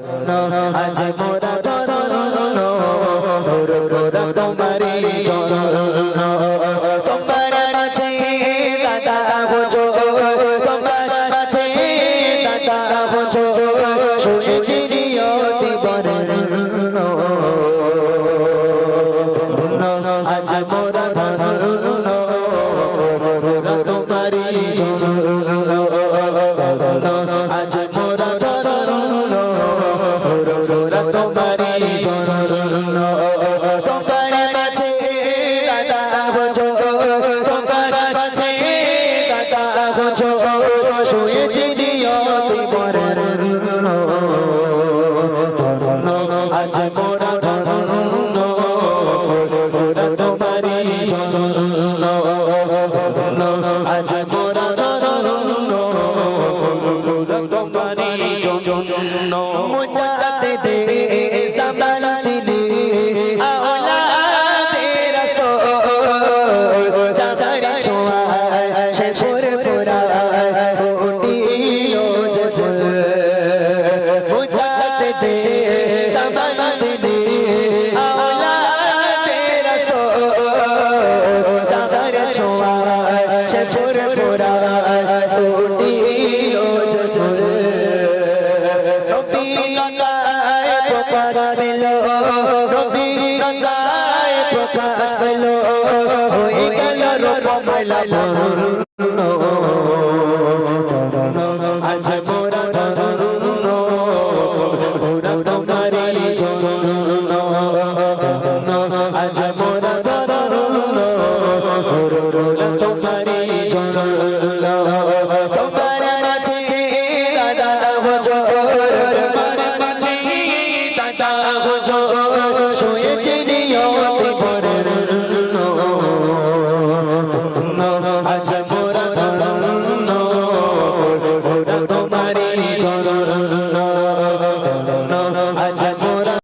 আজ মোরা ধন্য পুরা তোমারি জন্য তোমার মাঝে দাদা বুঝো তোমার মাঝে দাদা বুঝো শুনেছি জিয়তি বরণ আজ মোরা ধন্য পুরা তোমারি জন্য আজ মোরা ধন্য পুরা তোমারি জন্য তোমার মাঝে দাদা বুঝো তোমার মাঝে দাদা বুঝো শুয়েছি জিয়তি বরণ আজ মোরা ধন্য পুরা তোমারি জন্য আজ মোরা ধন্য পুরা তোমারি জন্য মুজাতে দে সামান দিলে আওলাদে রাসূল চাচার ছোঁয়ায় সে ফুরে ফুরায় ফুটিলো যে ফুল মুজাতে দে সামান দিলে আওলাদে রাসূল চাচার ছোঁয়ায় সে ফুরে ফুরায় ফুটিলো যে ফুল নবী গঙ্গায় প্রকাশ পেলো নবী গঙ্গায় প্রকাশ পেলো হয়ে গেল রূপমালা পূর্ণ আজ মোরা ধন্য পুরা তোমারি জন্য আজ মোরা ধন্য পুরা তোমারি জন্য তোমার মাঝে দাদা বুঝো তোমার মাঝে দাদা বুঝো শুয়েছি জিয়তি বরণ আজ মোরা ধন্য পুরা তোমারি জন্য